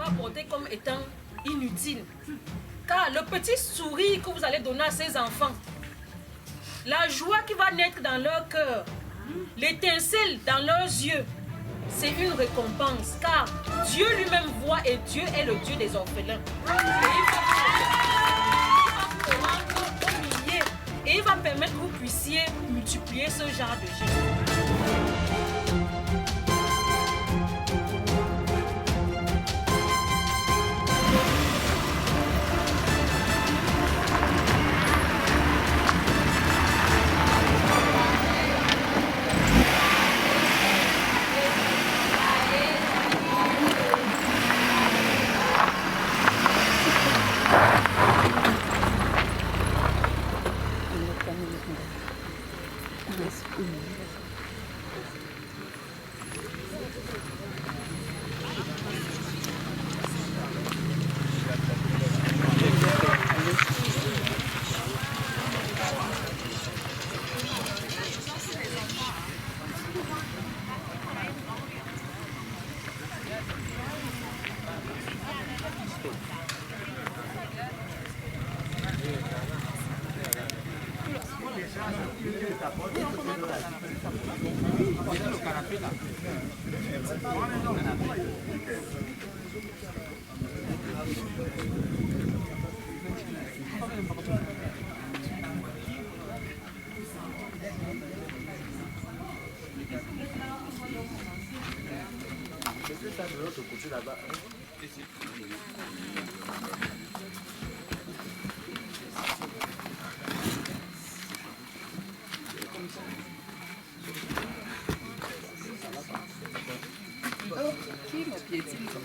rapporter comme étant inutile. Car le petit sourire que vous allez donner à ces enfants, la joie qui va naître dans leur cœur, l'étincelle dans leurs yeux, c'est une récompense. Car Dieu lui-même voit et Dieu est le Dieu des orphelins. Et il va permettre que vous puissiez multiplier ce genre de gestes. de l'autre côté là-bas. Ici. Qui me piétine comme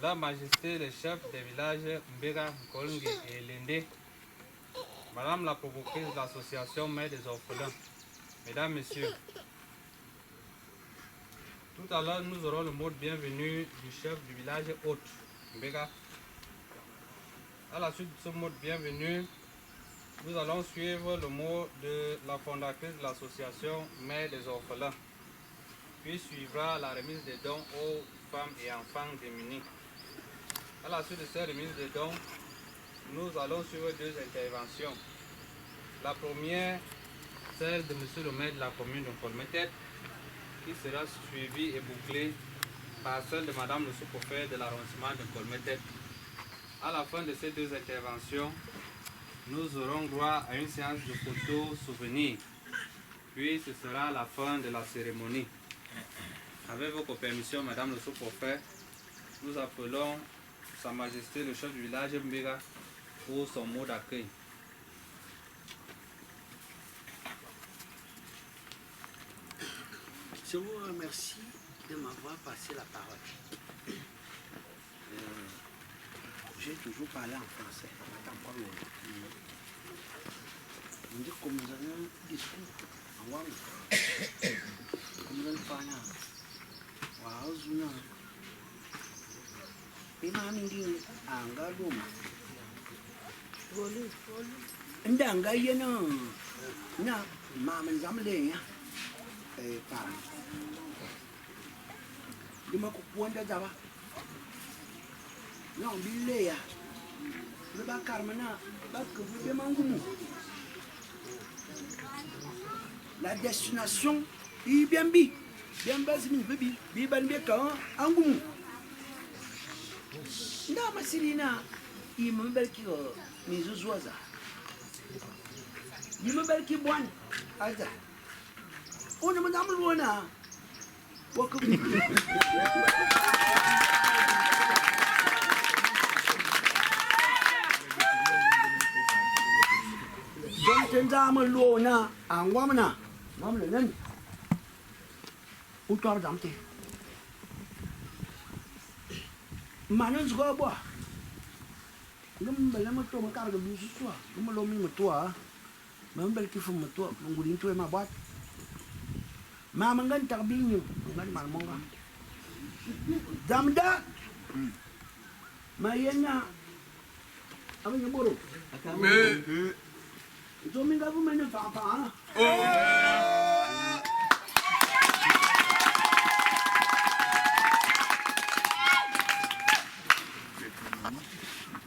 La Majesté, le chef des villages Mbega, Nkolngi et Lende, Madame la provoqueuse de l'association Mère des orphelins, Mesdames, Messieurs, tout à l'heure nous aurons le mot de bienvenue du chef du village hôte, Mbega. À la suite de ce mot de bienvenue, nous allons suivre le mot de la fondatrice de l'association Mère des orphelins. Puis suivra la remise des dons aux femmes et enfants démunis. À la suite de cette remise de dons, nous allons suivre deux interventions. La première, celle de monsieur le maire de la commune de Nkolmetet, qui sera suivie et bouclée par celle de madame le sous-préfet de l'arrondissement de Nkolmetet. À la fin de ces deux interventions, nous aurons droit à une séance de photos souvenirs. Puis ce sera la fin de la cérémonie. Avec votre permission, madame le sous-préfet, nous appelons Sa Majesté le chef du village Mbega pour son mot d'accueil. Je vous remercie de m'avoir passé la parole. J'ai toujours parlé en français. On dit comme nous avons un discours en Wang. Comme nous avons parlé. Ina mingi anga doma. Ndanga yena na mama zamle ya. Para. Dima ku kwanda jaba. Na bille ya. Le ba karmana ba ku be mangumu. La destination Ibembi. Biamba zimi bebi. Biban be ka angumu. Nda masilina imembelki mizuzuaza imembelki bwan aza ona madam luona wako don tenza ma luona angwamna mamle nan utar damte Mana juga boa. Ngembele moto makar ke bisu sua. Ngomolomi motoa. Membel kifu motoa ngudin tu ma buat. Ma mangan tarbinyo, mangan malmonga. Damda. Mayena. Apa yang bodoh? Itu minggu aku mana apa?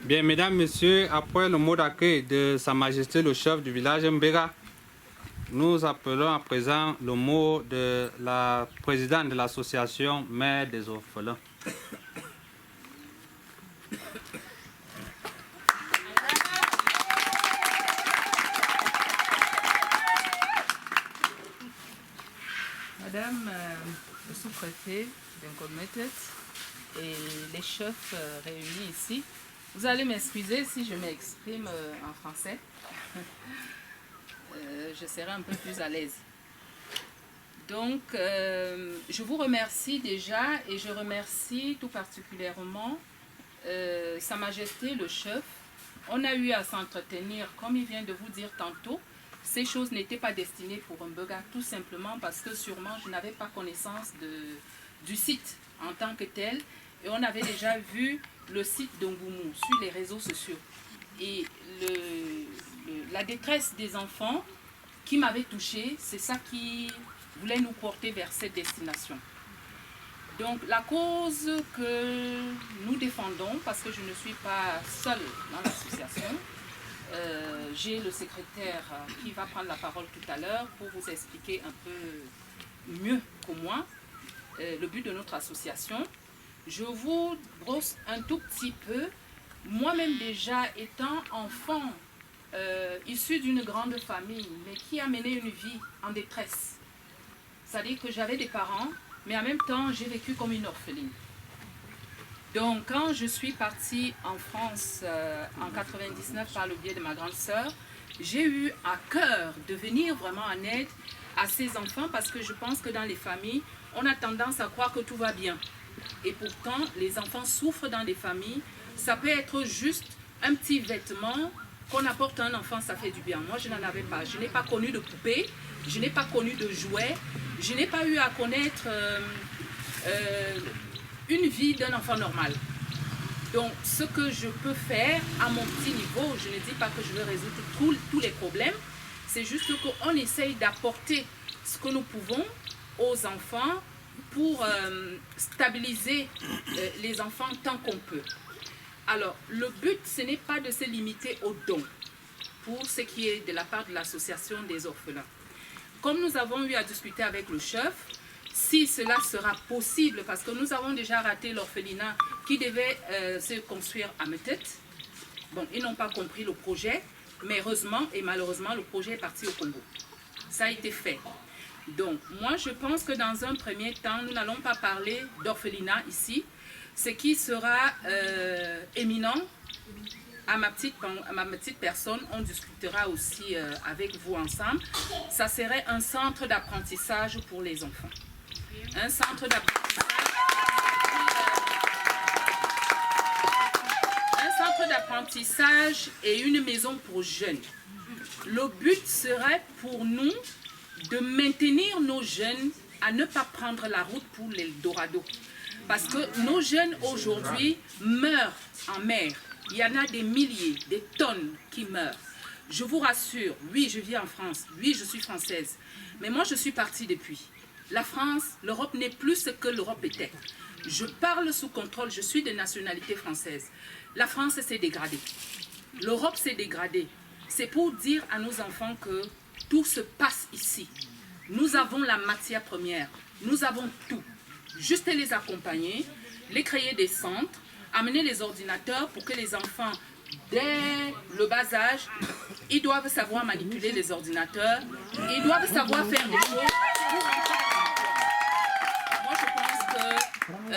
Bien, mesdames, messieurs, après le mot d'accueil de Sa Majesté le chef du village Mbega, nous appelons à présent le mot de la présidente de l'association Mère des Orphelins. Madame le sous-préfet d'Nkometet et les chefs réunis ici, vous allez m'excuser si je m'exprime en français. Je serai un peu plus à l'aise. Donc, je vous remercie déjà et je remercie tout particulièrement Sa Majesté le chef. On a eu à s'entretenir, comme il vient de vous dire tantôt. Ces choses n'étaient pas destinées pour Mbega, tout simplement parce que sûrement je n'avais pas connaissance du site en tant que tel. Et on avait déjà vu le site d'Ongoumou sur les réseaux sociaux. Et la détresse des enfants qui m'avait touchée, c'est ça qui voulait nous porter vers cette destination. Donc la cause que nous défendons, parce que je ne suis pas seule dans l'association, j'ai le secrétaire qui va prendre la parole tout à l'heure pour vous expliquer un peu mieux que moi le but de notre association. Je vous brosse un tout petit peu. Moi-même déjà étant enfant issu d'une grande famille, mais qui a mené une vie en détresse. C'est-à-dire que j'avais des parents, mais en même temps j'ai vécu comme une orpheline. Donc, quand je suis partie en France en 99 par le biais de ma grande sœur, j'ai eu à cœur de venir vraiment en aide à ces enfants parce que je pense que dans les familles, on a tendance à croire que tout va bien. Et pourtant, les enfants souffrent dans les familles. Ça peut être juste un petit vêtement qu'on apporte à un enfant, ça fait du bien. Moi, je n'en avais pas. Je n'ai pas connu de poupée, je n'ai pas connu de jouets, je n'ai pas eu à connaître une vie d'un enfant normal. Donc, ce que je peux faire à mon petit niveau, je ne dis pas que je vais résoudre tous les problèmes, c'est juste qu'on essaye d'apporter ce que nous pouvons aux enfants pour stabiliser les enfants tant qu'on peut. Alors, le but, ce n'est pas de se limiter aux dons pour ce qui est de la part de l'association des orphelins. Comme nous avons eu à discuter avec le chef, si cela sera possible, parce que nous avons déjà raté l'orphelinat qui devait se construire à Metet. Bon, ils n'ont pas compris le projet, mais heureusement et malheureusement, le projet est parti au Congo. Ça a été fait. Donc, moi, je pense que dans un premier temps, nous n'allons pas parler d'orphelinat ici. Ce qui sera éminent, à ma petite personne, on discutera aussi avec vous ensemble. Ça serait un centre d'apprentissage pour les enfants. Un centre d'apprentissage et une maison pour jeunes. Le but serait pour nous de maintenir nos jeunes à ne pas prendre la route pour l'Eldorado. Parce que nos jeunes aujourd'hui meurent en mer. Il y en a des milliers, des tonnes qui meurent. Je vous rassure, oui, je vis en France, oui, je suis française. Mais moi, je suis partie depuis. La France, l'Europe n'est plus ce que l'Europe était. Je parle sous contrôle, je suis de nationalité française. La France s'est dégradée. L'Europe s'est dégradée. C'est pour dire à nos enfants que tout se passe ici. Nous avons la matière première. Nous avons tout. Juste les accompagner, les créer des centres, amener les ordinateurs pour que les enfants, dès le bas âge, ils doivent savoir manipuler les ordinateurs, ils doivent savoir faire des choses. Moi, je pense que,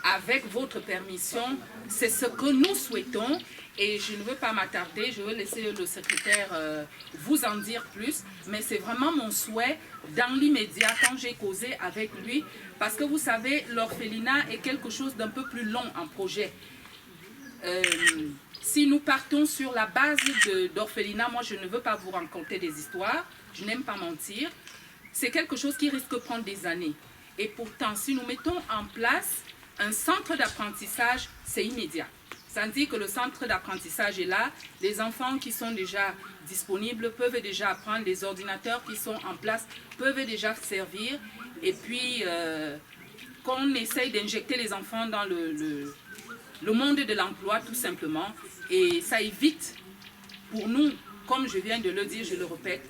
avec votre permission, c'est ce que nous souhaitons Et je ne veux pas m'attarder, je veux laisser le secrétaire vous en dire plus. Mais c'est vraiment mon souhait dans l'immédiat quand j'ai causé avec lui. Parce que vous savez, l'orphelinat est quelque chose d'un peu plus long en projet. Si nous partons sur la base d'orphelinat, moi je ne veux pas vous raconter des histoires, je n'aime pas mentir. C'est quelque chose qui risque de prendre des années. Et pourtant, si nous mettons en place un centre d'apprentissage, c'est immédiat. Ça veut dire que le centre d'apprentissage est là, les enfants qui sont déjà disponibles peuvent déjà apprendre, les ordinateurs qui sont en place peuvent déjà servir. Et puis, qu'on essaye d'injecter les enfants dans le monde de l'emploi, tout simplement. Et ça évite, pour nous, comme je viens de le dire, je le répète,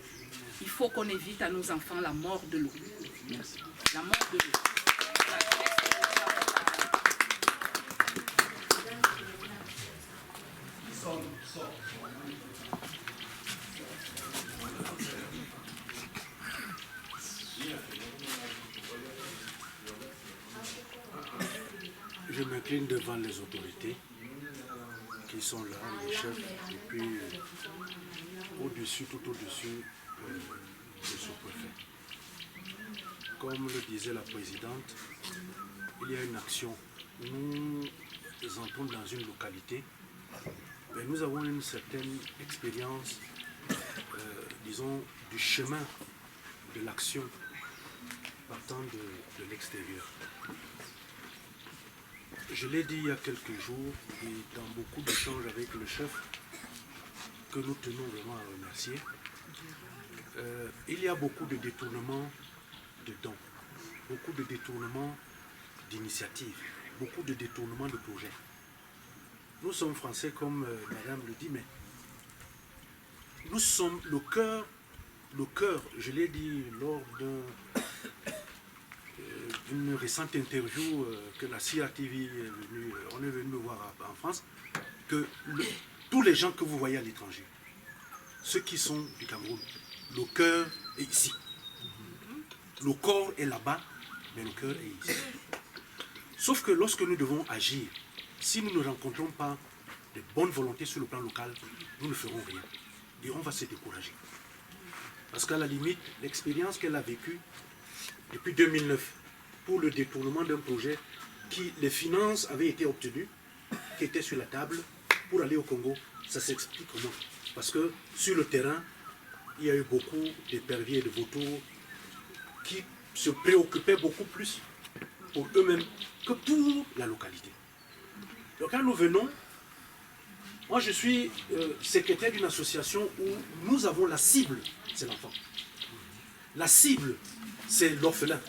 il faut qu'on évite à nos enfants la mort de l'eau. La mort de l'eau. Je m'incline devant les autorités qui sont là, les chefs, et puis au-dessus, tout au-dessus de ce préfet. Comme le disait la présidente, il y a une action. Nous entrons dans une localité, mais nous avons une certaine expérience, disons, du chemin de l'action partant de l'extérieur. Je l'ai dit il y a quelques jours et dans beaucoup d'échanges avec le chef, que nous tenons vraiment à remercier, il y a beaucoup de détournements de dons, beaucoup de détournements d'initiatives, beaucoup de détournements de projets. Nous sommes français comme madame le dit, mais nous sommes le cœur, je l'ai dit lors d'une récente interview que la CRTV on est venu me voir en France, que tous les gens que vous voyez à l'étranger, ceux qui sont du Cameroun, le cœur est ici. Le corps est là-bas, mais le cœur est ici. Sauf que lorsque nous devons agir, si nous ne rencontrons pas de bonnes volontés sur le plan local, nous ne ferons rien. Et on va se décourager. Parce qu'à la limite, l'expérience qu'elle a vécue depuis 2009, pour le détournement d'un projet qui, les finances avaient été obtenues, qui étaient sur la table pour aller au Congo, ça s'explique comment? Parce que sur le terrain, il y a eu beaucoup d'éperviers et de vautours qui se préoccupaient beaucoup plus pour eux-mêmes que pour la localité. Donc quand nous venons, moi je suis secrétaire d'une association où nous avons la cible, c'est l'enfant. La cible, c'est l'orphelin.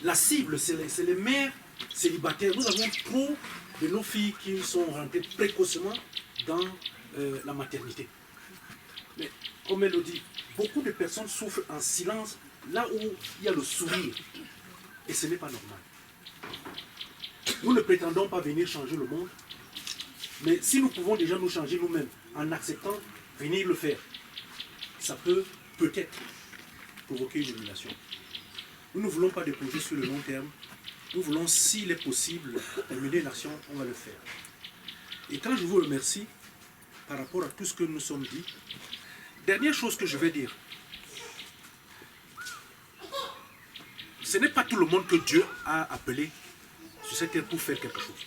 La cible, c'est les mères célibataires. Nous avons trop de nos filles qui sont rentrées précocement dans la maternité. Mais comme elle le dit, beaucoup de personnes souffrent en silence là où il y a le sourire. Et ce n'est pas normal. Nous ne prétendons pas venir changer le monde, mais si nous pouvons déjà nous changer nous-mêmes en acceptant venir le faire, ça peut peut-être provoquer une émulation. Nous ne voulons pas de projets sur le long terme. Nous voulons, s'il est possible, mener l'action, on va le faire. Et quand je vous remercie par rapport à tout ce que nous sommes dit, dernière chose que je vais dire, ce n'est pas tout le monde que Dieu a appelé sur cette terre pour faire quelque chose.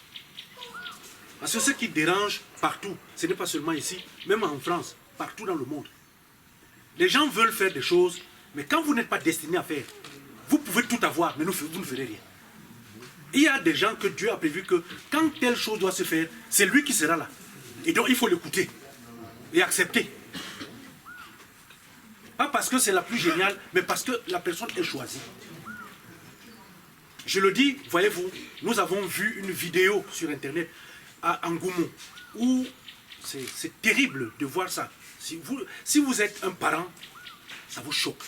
Parce que ce qui dérange partout, ce n'est pas seulement ici, même en France, partout dans le monde. Les gens veulent faire des choses, mais quand vous n'êtes pas destiné à faire, vous pouvez tout avoir, mais vous ne ferez rien. Il y a des gens que Dieu a prévu que quand telle chose doit se faire, c'est lui qui sera là. Et donc il faut l'écouter et accepter. Pas parce que c'est la plus géniale, mais parce que la personne est choisie. Je le dis, voyez-vous, nous avons vu une vidéo sur Internet à Angoumou, où c'est terrible de voir ça. Si vous êtes un parent, ça vous choque.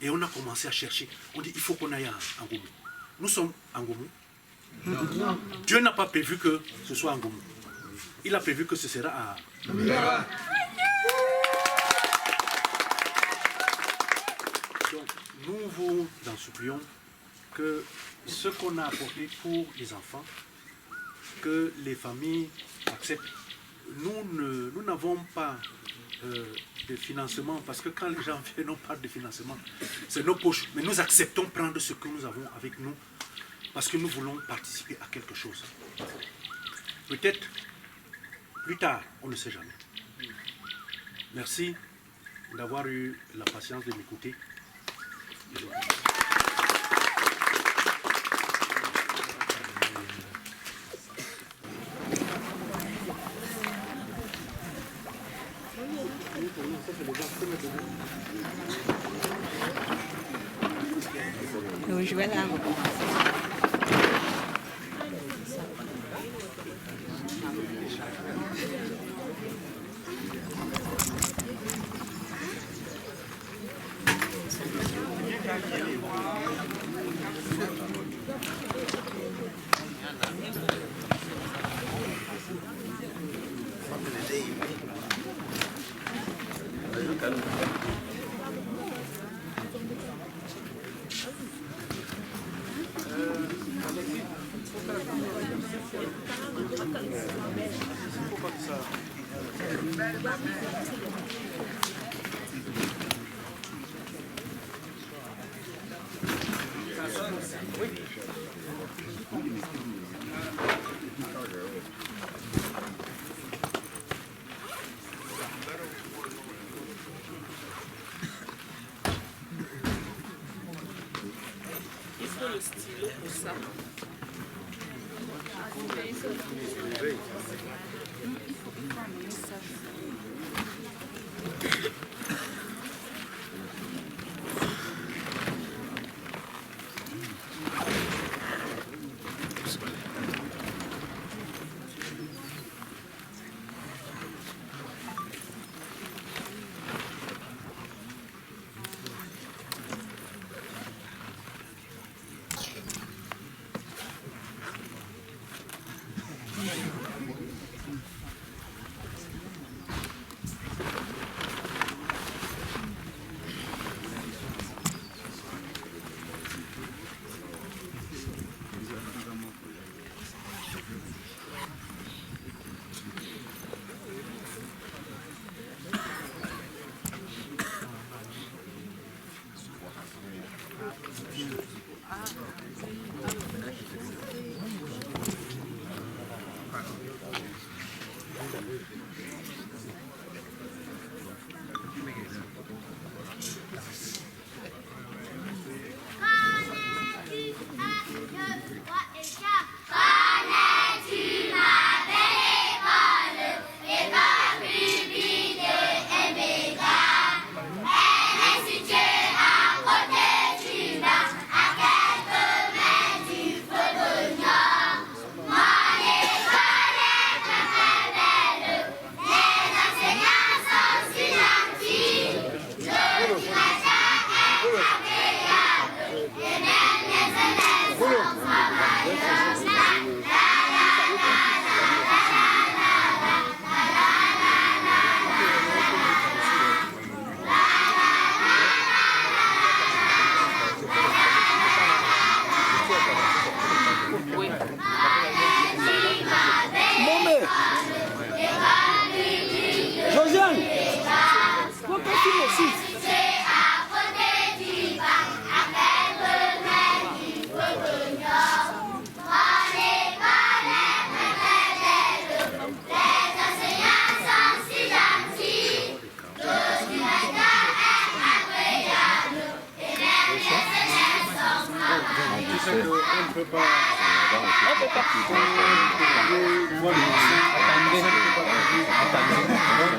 Et on a commencé à chercher. On dit, il faut qu'on aille à Angoumou. Nous sommes à Angoumou. Dieu n'a pas prévu que ce soit à Angoumou. Il a prévu que ce sera à... Donc, nous vous en supplions que ce qu'on a apporté pour les enfants, que les familles acceptent nous n'avons pas de financement, parce que quand les gens viennent, on parle de financement, c'est nos poches. Mais nous acceptons prendre ce que nous avons avec nous, parce que nous voulons participer à quelque chose. Peut-être plus tard, on ne sait jamais. Merci d'avoir eu la patience de m'écouter. Nous jouons là. Le stylo pour ça.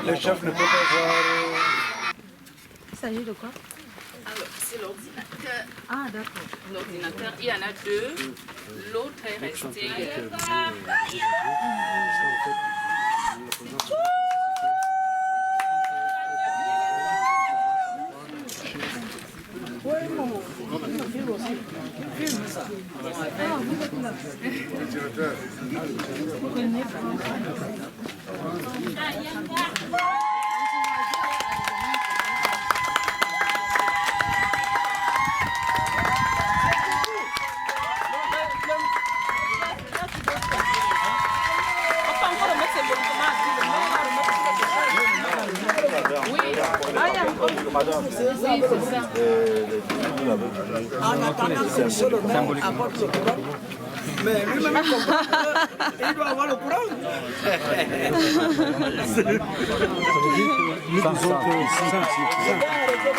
Le chef ne peut pas voir. Il s'agit de quoi? Alors, c'est l'ordinateur. Ah, d'accord. L'ordinateur, il y en a deux. L'autre est resté. On peut encore remettre ces documents. madame. Oui, c'est ça. En attendant que monsieur le maire apporte le courant, mais lui-même il comprend qu'il doit avoir le courant. Nous disons que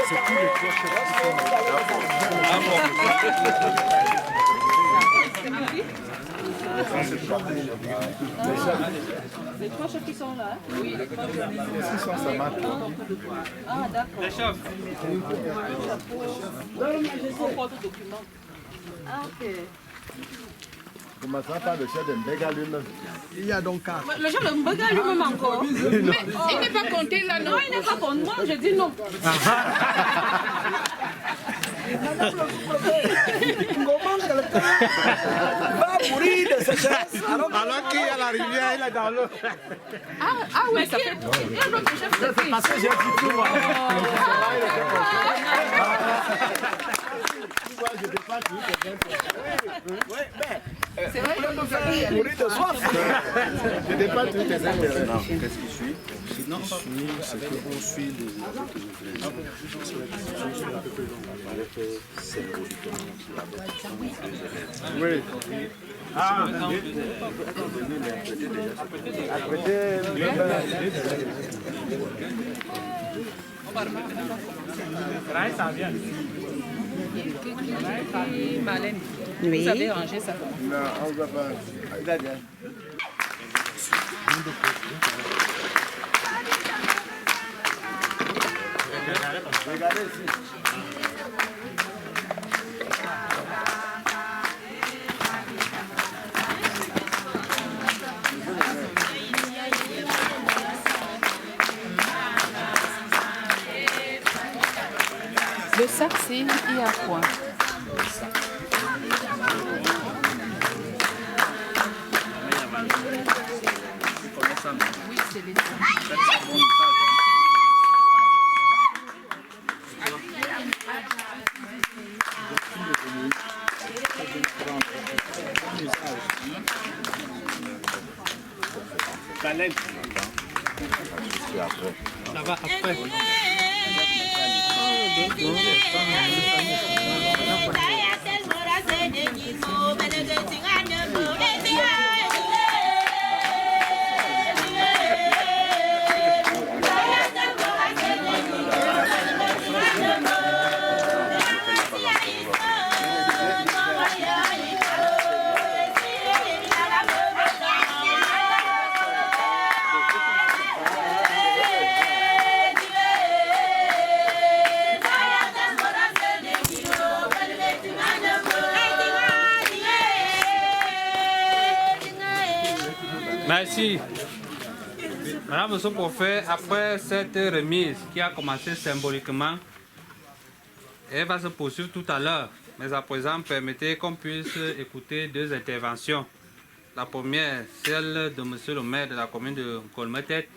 c'est tous les trois chefs Les trois chefs qui sont là. Oui, les trois chefs. Ah, d'accord. Les chefs. On porte le document. Ah, ok. Commençons par le chef de Mbega lui-même. Il y a donc quatre. Le chef de Mbega lui-même encore. Mais il n'est pas compté là, non? Non, il n'est pas compté. Moi, je dis non. Madame le sous-préfet, comment quelqu'un va mourir de sécheresse alors qu'il y a la rivière, il est dans l'eau. Ah oui, ça fait. Il y a notre chef de fils. Parce que j'ai dit tout moi. Je dépasse tout. C'est vrai que nous avons Mourir de soif. Je dépasse tous tes intérêts. Qu'est-ce qui suit? Non, c'est qu'on suit les Oui. Ah, Malène, Oui. vous avez rangé ça comment? non, on va pas. Regardez ici. Le sac, c'est il y a quoi? Oui, c'est les Ça va après. Merci. Madame le sous-préfet, après cette remise qui a commencé symboliquement, elle va se poursuivre tout à l'heure. Mais à présent, permettez qu'on puisse écouter deux interventions. La première, celle de monsieur le maire de la commune de Colmetet,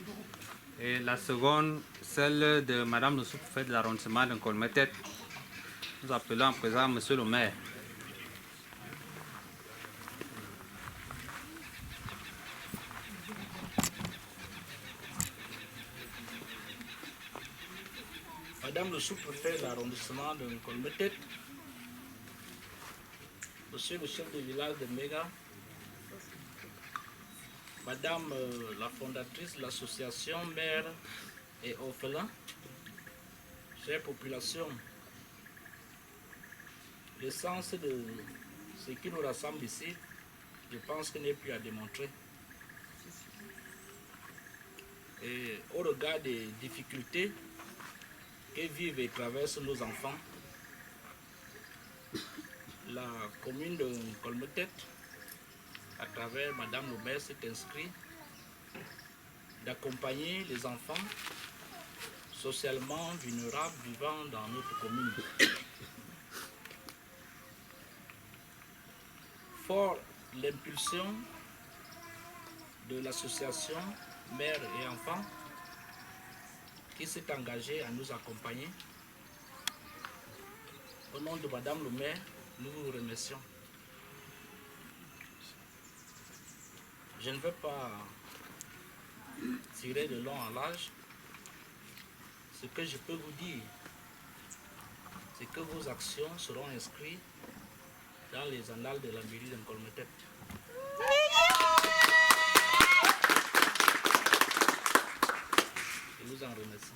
et la seconde, celle de madame le sous-préfet de l'arrondissement de Colmetet. Nous appelons à présent monsieur le maire. Madame le sous-préfet de l'arrondissement de Colmetet, Monsieur le chef de village de Mbega, Madame la fondatrice de l'association Mères et Orphelins, chère population, l'essence de ce qui nous rassemble ici, je pense qu'il n'est plus à démontrer. Et au regard des difficultés que vivent et traversent nos enfants, la commune de Colmetet, à travers Madame le maire, s'est inscrit d'accompagner les enfants socialement vulnérables vivant dans notre commune. Fort l'impulsion de l'association Mères et Enfants qui s'est engagée à nous accompagner. Au nom de Madame le maire, nous vous remercions. Je ne veux pas tirer de long en large. Ce que je peux vous dire, c'est que vos actions seront inscrites dans les annales de la mairie d'Nkolmetek. Je vous en remercie.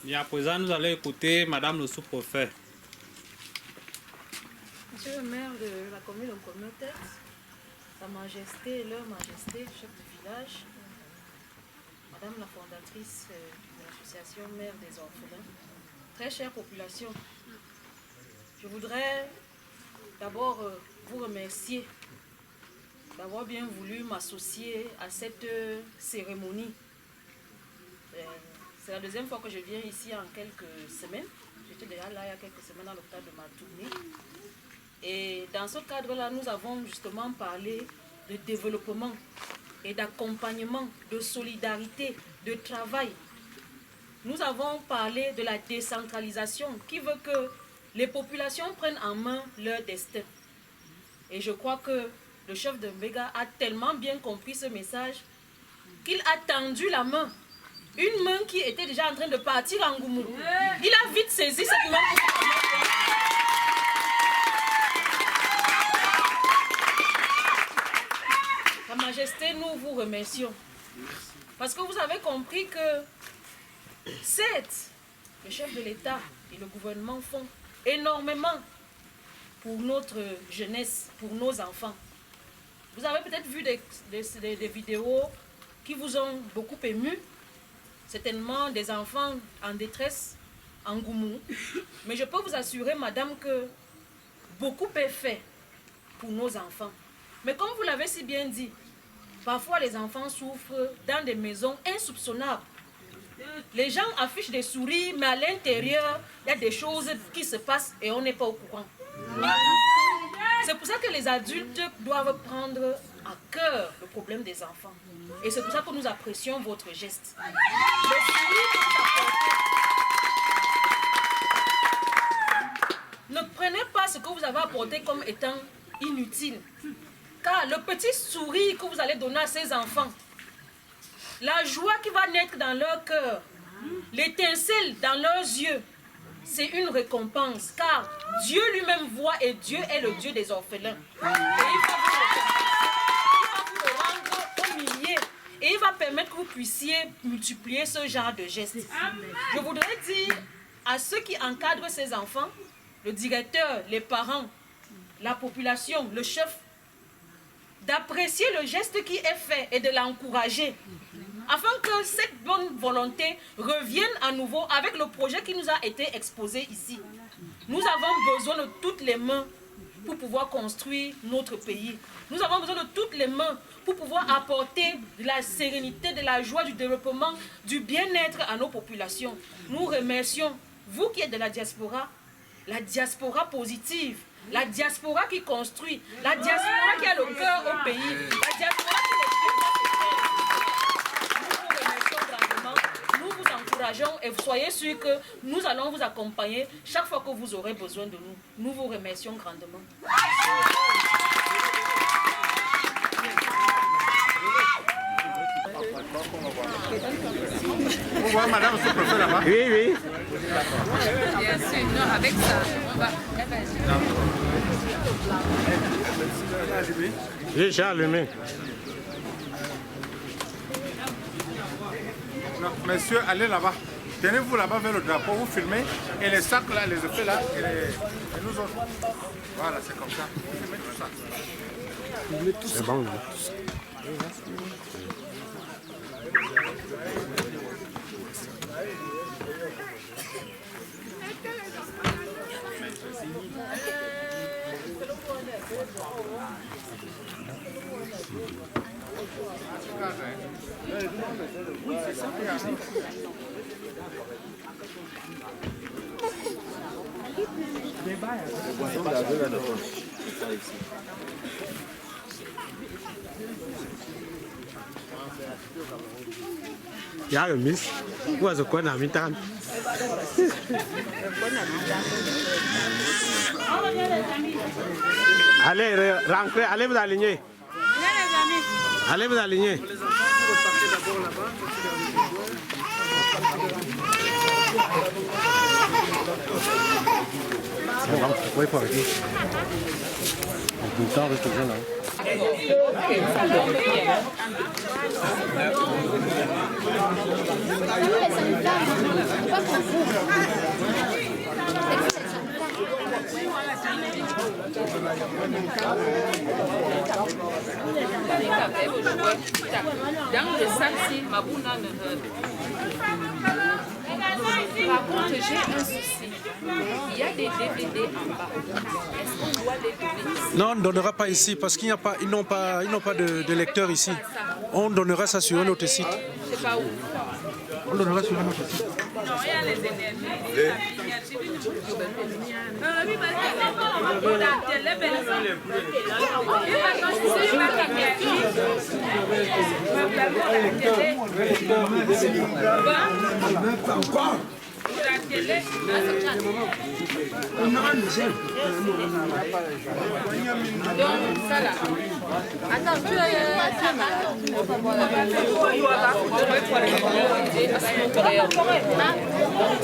Et à présent, nous allons écouter Madame le sous-préfet. Monsieur le maire de la commune de Nkolmetek, Sa Majesté, leur Majesté, chef du village, Madame la fondatrice de l'association Mère des Orphelins, très chère population, je voudrais d'abord vous remercier d'avoir bien voulu m'associer à cette cérémonie. C'est la deuxième fois que je viens ici en quelques semaines. J'étais déjà là il y a quelques semaines dans le cadre de ma tournée. Et dans ce cadre-là, nous avons justement parlé de développement et d'accompagnement, de solidarité, de travail. Nous avons parlé de la décentralisation qui veut que les populations prennent en main leur destin. Et je crois que le chef de Mbega a tellement bien compris ce message qu'il a tendu la main. Une main qui était déjà en train de partir en Goumou. Il a vite saisi cette main pour... Sa Majesté, nous vous remercions. Parce que vous avez compris que, certes, le chef de l'État et le gouvernement font énormément pour notre jeunesse, pour nos enfants. Vous avez peut-être vu des vidéos qui vous ont beaucoup ému. Certainement des enfants en détresse, en Goumou. Mais je peux vous assurer, madame, que beaucoup est fait pour nos enfants. Mais comme vous l'avez si bien dit, parfois les enfants souffrent dans des maisons insoupçonnables. Les gens affichent des sourires, mais à l'intérieur, il y a des choses qui se passent et on n'est pas au courant. C'est pour ça que les adultes doivent prendre à cœur le problème des enfants. Et c'est pour ça que nous apprécions votre geste. Le sourire que vous apportez, ne prenez pas ce que vous avez apporté comme étant inutile. Car le petit sourire que vous allez donner à ces enfants, la joie qui va naître dans leur cœur, l'étincelle dans leurs yeux, c'est une récompense. Car Dieu lui-même voit et Dieu est le Dieu des orphelins. Et il va vous le rendre au millier. Et il va permettre que vous puissiez multiplier ce genre de gestes. Je voudrais dire à ceux qui encadrent ces enfants, le directeur, les parents, la population, le chef, d'apprécier le geste qui est fait et de l'encourager, afin que cette bonne volonté revienne à nouveau avec le projet qui nous a été exposé ici. Nous avons besoin de toutes les mains pour pouvoir construire notre pays. Nous avons besoin de toutes les mains pour pouvoir apporter de la sérénité, de la joie, du développement, du bien-être à nos populations. Nous remercions, vous qui êtes de la diaspora positive, la diaspora qui construit, la diaspora qui a le cœur au pays, la diaspora qui nous remercions grandement, nous vous encourageons et soyez sûrs que nous allons vous accompagner chaque fois que vous aurez besoin de nous. Nous vous remercions grandement. On voit madame ce professeur là-bas. Oui, oui. Bien sûr, non, avec ça, on va... J'ai déjà allumé. Non, messieurs, allez là-bas. Tenez-vous là-bas vers le drapeau, vous filmez. Et les sacs là, les effets là, et nous autres. Voilà, c'est comme ça. Vous filmez tout ça. C'est bon, il y a le miss. Où est-ce qu'on a mis tant? Allez, rentrez, allez vous aligner. Allez vous aligner. Les enfants, vous repartez d'abord là-bas. C'est bon, pourquoi il faut arrêter? Tout le temps, reste bien là. Dans le sac-ci, ma boule Par contre, j'ai un souci. Il y a des DVD en bas. Est-ce qu'on doit les donner ici? Non, on ne donnera pas ici parce qu'ils n'ont pas de lecteur ici. On donnera ça sur un autre site. Je sais pas où. On donnera sur un autre site. Non, il y a les énergies. Donc, ça là. Attends, tu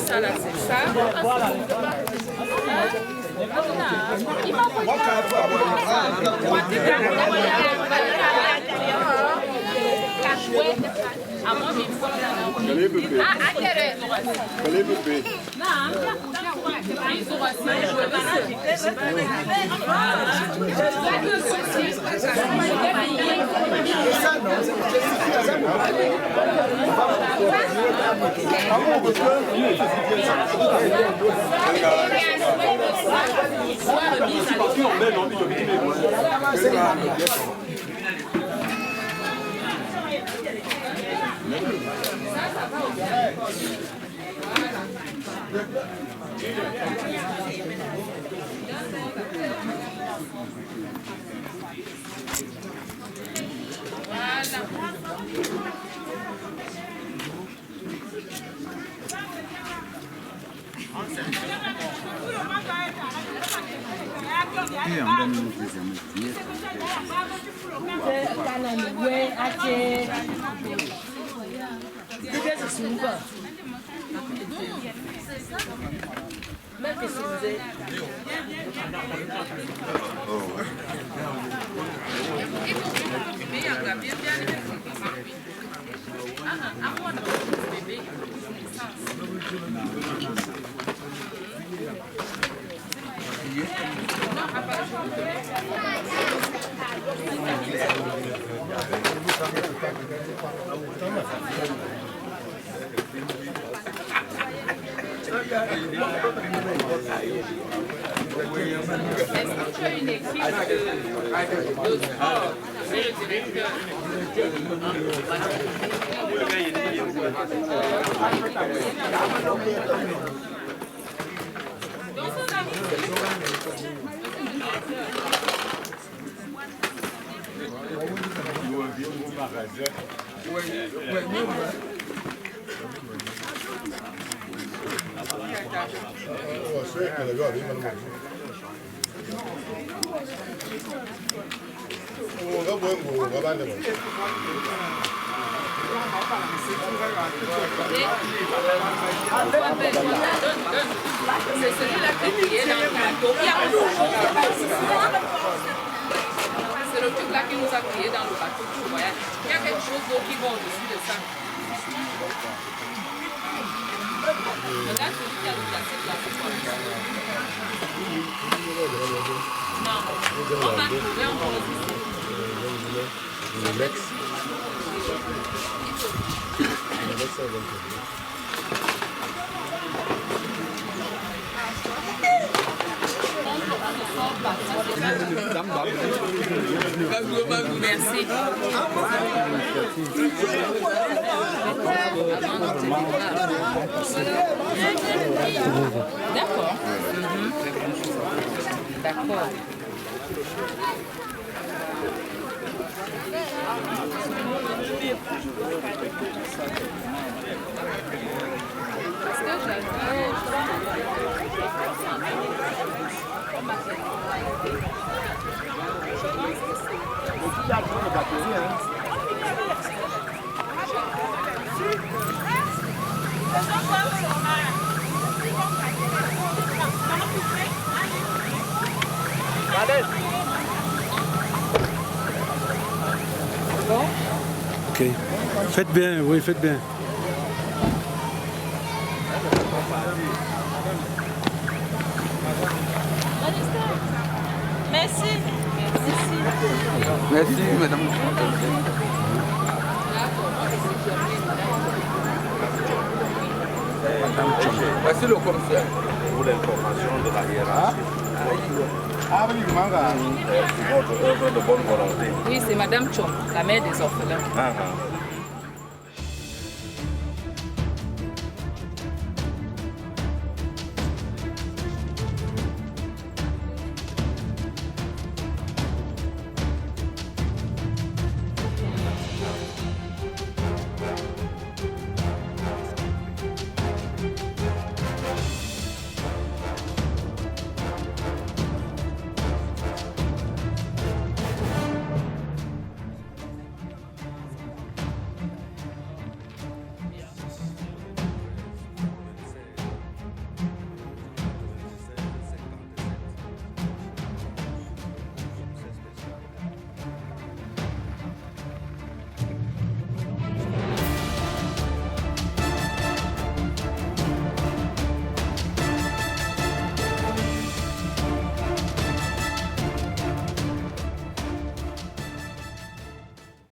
ça là, c'est ça. Est-ce que tu as une équipe de sport et le directeur? C'est celui-là qui est dans le bateau. C'est le truc là qui nous a crié dans le bateau pour voyage. Il y a quelque chose d'autre qui va au-dessus de ça. Regarde celui qui a le plastique là. Non, on va trouver encore ici. Merci. D'accord. D'accord. Est-ce que Ok. Faites bien, oui, faites bien. Merci. Merci, madame. Merci le commissaire. Pour l'information de la hiérarchie. Ah oui, manga. Votre œuvre de bonne volonté. Oui, c'est Madame Chom, la mère des orphelins. Ah, ah.